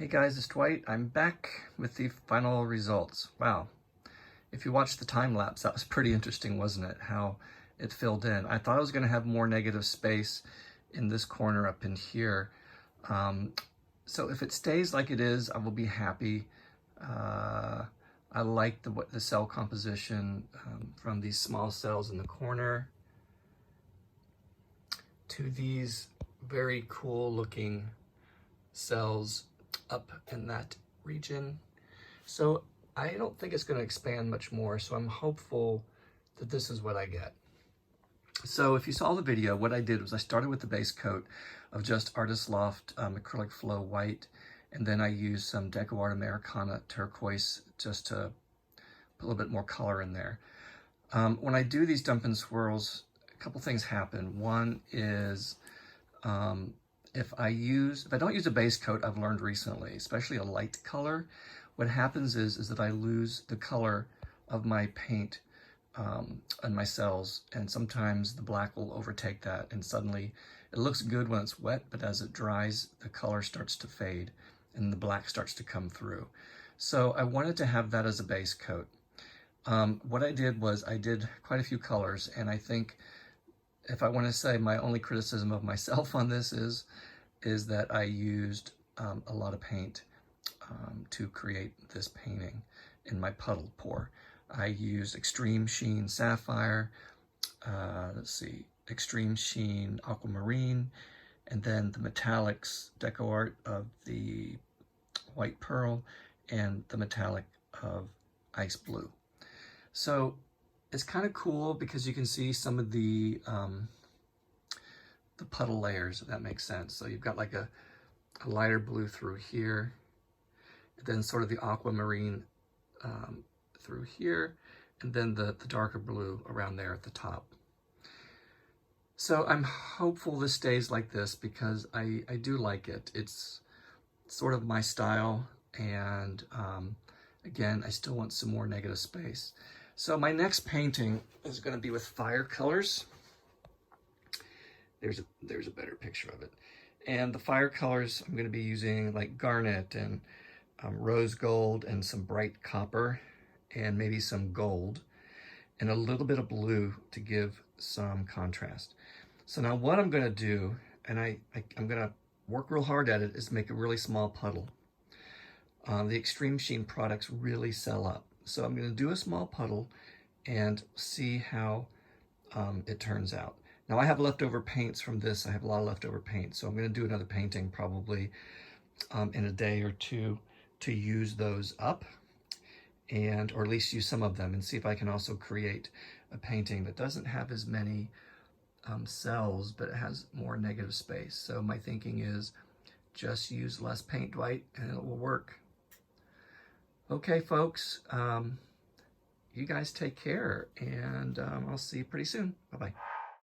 Hey guys, it's Dwight. I'm back with the final results. Wow. If you watched the time lapse, that was pretty interesting, wasn't it? How it filled in. I thought I was going to have more negative space in this corner up in here. So if it stays like it is, I will be happy. I like the cell composition from these small cells in the corner to these very cool looking cells up in that region. So I don't think it's going to expand much more, so I'm hopeful that this is what I get. So if you saw the video, what I did was I started with the base coat of just Artist Loft Acrylic Flow White, and then I used some Deco Art Americana Turquoise just to put a little bit more color in there. When I do these dump and swirls, a couple things happen. One is if I don't use a base coat, I've learned recently, especially a light color, what happens is that I lose the color of my paint and my cells, and sometimes the black will overtake that, and suddenly It looks good when it's wet, but as it dries, the color starts to fade and the black starts to come through. So I wanted to have that as a base coat. What I did was I did quite a few colors, and I think if I want to say my only criticism of myself on this is that I used a lot of paint to create this painting in my puddle pour. I used Extreme Sheen Sapphire, let's see, Extreme Sheen Aquamarine, and then the metallics Deco Art of the White Pearl and the metallic of Ice Blue. So it's kind of cool because you can see some of the puddle layers, if that makes sense. So you've got like a lighter blue through here, and then sort of the aquamarine through here, and then the darker blue around there at the top. So I'm hopeful this stays like this because I do like it. It's sort of my style, and again, I still want some more negative space. So my next painting is going to be with fire colors. There's a better picture of it. And the fire colors, I'm going to be using like garnet and rose gold and some bright copper and maybe some gold and a little bit of blue to give some contrast. So now what I'm going to do, and I'm going to work real hard at it, is make a really small puddle. The Extreme Sheen products really sell up. So I'm going to do a small puddle and see how it turns out. Now I have leftover paints from this. I have a lot of leftover paint. So I'm going to do another painting probably in a day or two to use those up, or at least use some of them, and see if I can also create a painting that doesn't have as many cells, but it has more negative space. So my thinking is just use less paint, Dwight, and it will work. Okay, folks, you guys take care, and I'll see you pretty soon. Bye-bye.